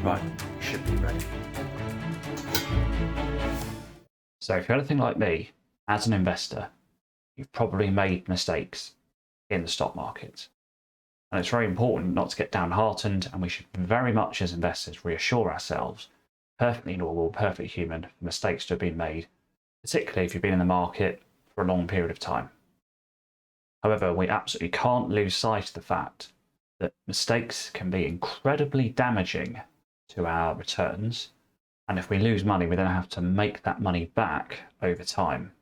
Right, you should be ready. So if you're anything like me, as an investor, you've probably made mistakes in the stock market. And it's very important not to get downhearted, and we should very much as investors reassure ourselves, perfectly normal, perfectly human, for mistakes to have been made, particularly if you've been in the market for a long period of time. However, we absolutely can't lose sight of the fact that mistakes can be incredibly damaging to our returns. And if we lose money, we then have to make that money back over time.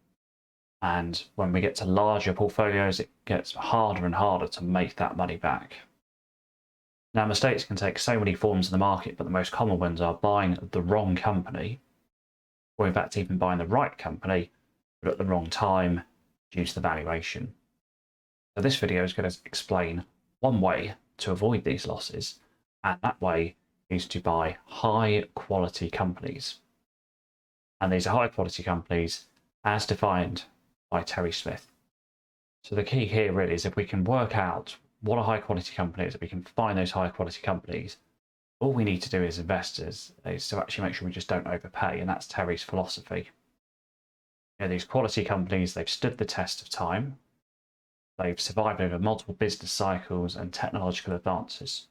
And when we get to larger portfolios, it gets harder and harder to make that money back. Now, mistakes can take so many forms in the market, but the most common ones are buying the wrong company, or in fact, even buying the right company, but at the wrong time due to the valuation. So this video is going to explain one way to avoid these losses, and that way is to buy high quality companies. And these are high quality companies as defined by Terry Smith. So the key here really is if we can work out what a high quality company is, if we can find those high quality companies, all we need to do as investors is to actually make sure we just don't overpay, and that's Terry's philosophy. You know, these quality companies, they've stood the test of time, they've survived over multiple business cycles and technological advances.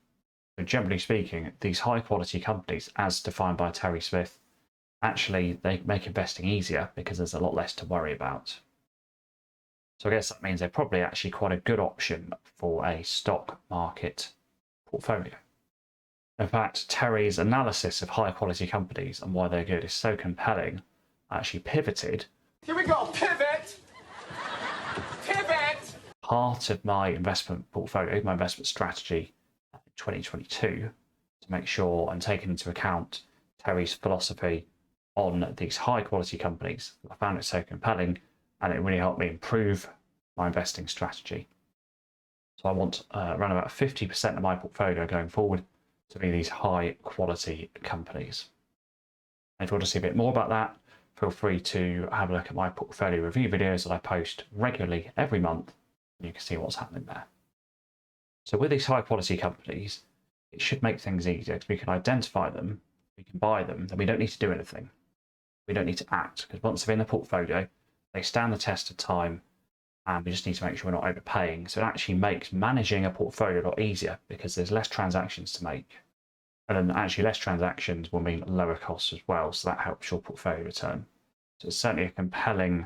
So generally speaking, these high quality companies, as defined by Terry Smith, actually they make investing easier because there's a lot less to worry about. So I guess that means they're probably actually quite a good option for a stock market portfolio. In fact, Terry's analysis of high quality companies and why they're good is so compelling, I actually pivoted. Here we go, pivot! Pivot! Part of my investment portfolio, my investment strategy in 2022 to make sure I'm taking into account Terry's philosophy on these high quality companies. I found it so compelling and it really helped me improve my investing strategy. So I want around about 50% of my portfolio going forward to be these high quality companies. And if you want to see a bit more about that, feel free to have a look at my portfolio review videos that I post regularly every month, and you can see what's happening there. So with these high quality companies, it should make things easier because we can identify them, we can buy them, and we don't need to do anything. We don't need to act because once they're in the portfolio, they stand the test of time, and we just need to make sure we're not overpaying. So it actually makes managing a portfolio a lot easier because there's less transactions to make. And then actually less transactions will mean lower costs as well. So that helps your portfolio return. So it's certainly a compelling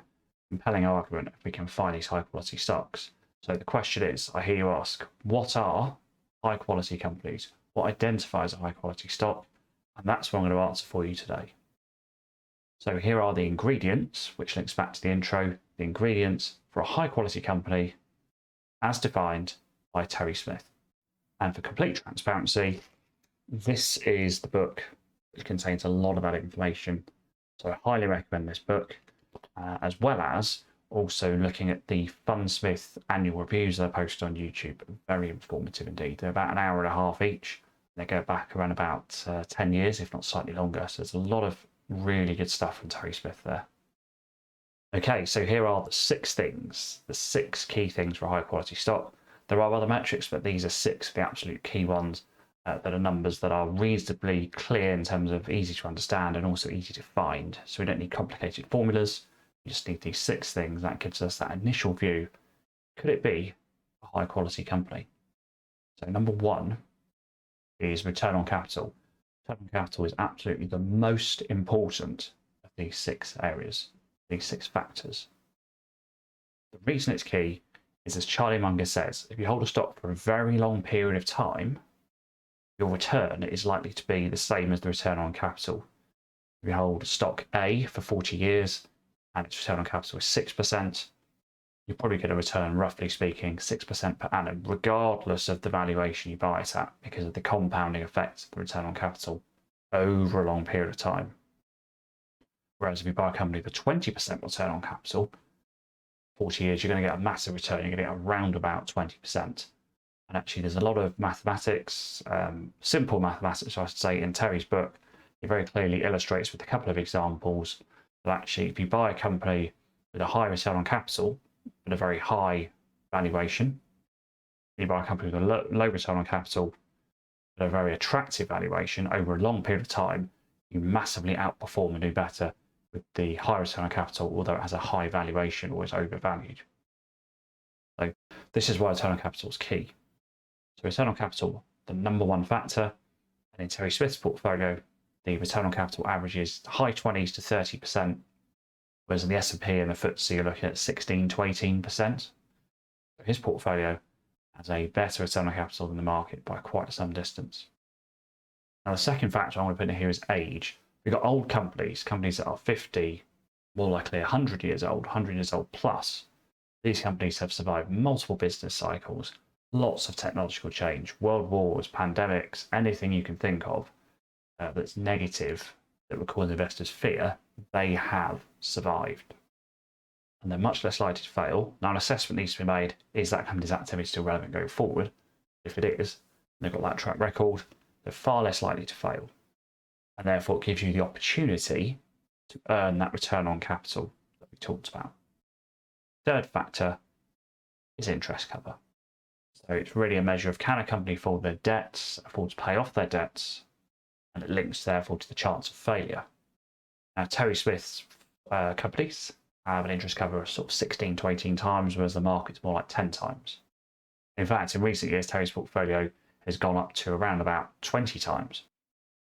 argument if we can find these high quality stocks. So the question is, I hear you ask, what are high quality companies? What identifies a high quality stock? And that's what I'm going to answer for you today. So here are the ingredients, which links back to the intro, the ingredients for a high quality company as defined by Terry Smith. And for complete transparency, this is the book which contains a lot of that information. So I highly recommend this book, as well as also looking at the Fundsmith annual reviews that I post on YouTube. Very informative indeed. They're about an hour and a half each. They go back around about 10 years, if not slightly longer. So there's a lot of really good stuff from Terry Smith there. Okay, so here are the 6 things, the 6 key things for a high quality stock. There are other metrics, but these are 6 of the absolute key ones that are numbers that are reasonably clear in terms of easy to understand and also easy to find. So we don't need complicated formulas. We just need these 6 things. That gives us that initial view. Could it be a high quality company? So number 1 is return on capital. Return on capital is absolutely the most important of these 6 areas, these 6 factors. The reason it's key is, as Charlie Munger says, if you hold a stock for a very long period of time, your return is likely to be the same as the return on capital. If you hold stock A for 40 years and its return on capital is 6%, you're probably going to return, roughly speaking, 6% per annum, regardless of the valuation you buy it at, because of the compounding effect of the return on capital over a long period of time. Whereas if you buy a company for 20% return on capital, 40 years, you're going to get a massive return. You're going to get around about 20%. And actually, there's a lot of mathematics, simple mathematics, I should say, in Terry's book. He very clearly illustrates with a couple of examples that actually, if you buy a company with a high return on capital, but a very high valuation, you buy a company with a low return on capital, at a very attractive valuation over a long period of time, you massively outperform and do better with the high return on capital, although it has a high valuation or is overvalued. So this is why return on capital is key. So return on capital, the number one factor, and in Terry Smith's portfolio, the return on capital averages high 20s to 30%, whereas in the S&P and the FTSE, you're looking at 16 to 18%. So his portfolio has a better return on capital than the market by quite some distance. Now, the second factor I want to put in here is age. We've got old companies that are 50, more likely 100 years old, 100 years old plus. These companies have survived multiple business cycles, lots of technological change, world wars, pandemics, anything you can think of that's negative, that would cause investors fear, they have survived. And they're much less likely to fail. Now, an assessment needs to be made. Is that company's activity still relevant going forward? If it is, they've got that track record, they're far less likely to fail. And therefore, it gives you the opportunity to earn that return on capital that we talked about. Third factor is interest cover. So it's really a measure of, can a company afford their debts, afford to pay off their debts, and it links therefore to the chance of failure. Now, Terry Smith's companies have an interest cover of sort of 16 to 18 times, whereas the market's more like 10 times. In fact, in recent years, Terry's portfolio has gone up to around about 20 times,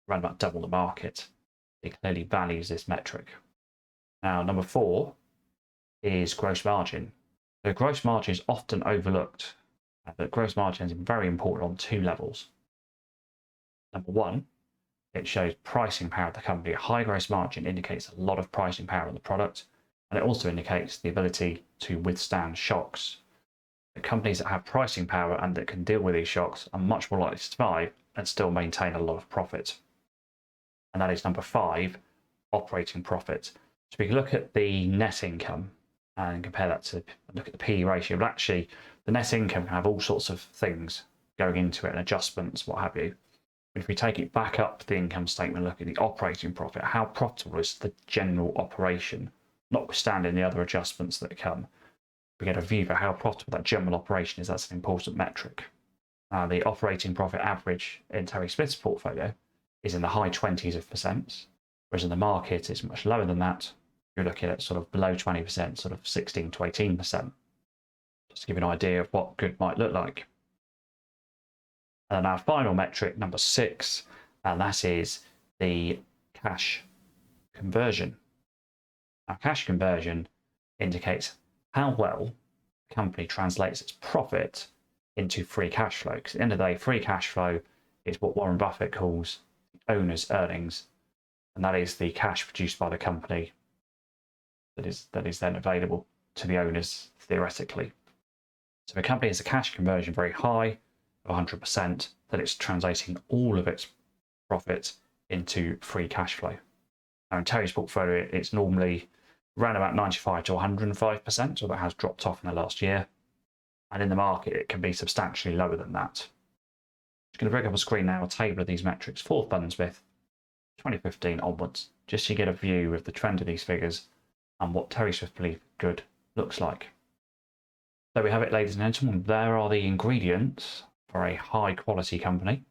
around about double the market. It clearly values this metric. Now, number 4 is gross margin. The gross margin is often overlooked, but gross margin is very important on 2 levels. Number 1, it shows pricing power of the company. A high gross margin indicates a lot of pricing power on the product, and it also indicates the ability to withstand shocks. The companies that have pricing power and that can deal with these shocks are much more likely to survive and still maintain a lot of profit. And that is number 5, operating profit. So we can look at the net income and compare that to look at the PE ratio. But actually, the net income can have all sorts of things going into it and adjustments, what have you. But if we take it back up the income statement and look at the operating profit, how profitable is the general operation, notwithstanding the other adjustments that come. We get a view for how profitable that general operation is. That's an important metric. The operating profit average in Terry Smith's portfolio is in the high 20s of percent, whereas in the market it's much lower than that. You're looking at sort of below 20%, sort of 16 to 18%. Just to give you an idea of what good might look like. And our final metric, number 6, and that is the cash conversion. Now, cash conversion indicates how well the company translates its profit into free cash flow. Because at the end of the day, free cash flow is what Warren Buffett calls the owner's earnings, and that is the cash produced by the company that is then available to the owners theoretically. So if a company has a cash conversion very high, of 100%, then it's translating all of its profit into free cash flow. Now in Terry's portfolio, it's normally around about 95 to 105%, so that has dropped off in the last year. And in the market, it can be substantially lower than that. I'm just going to bring up on screen now a table of these metrics for Fundsmith 2015 onwards, just so you get a view of the trend of these figures and what Terry Smith believes good looks like. There we have it, ladies and gentlemen. There are the ingredients for a high quality company.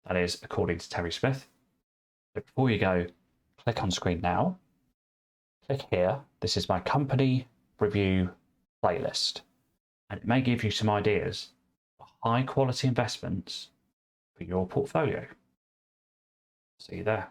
That is according to Terry Smith. So before you go, click on screen now. Click here. This is my company review playlist. And it may give you some ideas for high quality investments for your portfolio. See you there.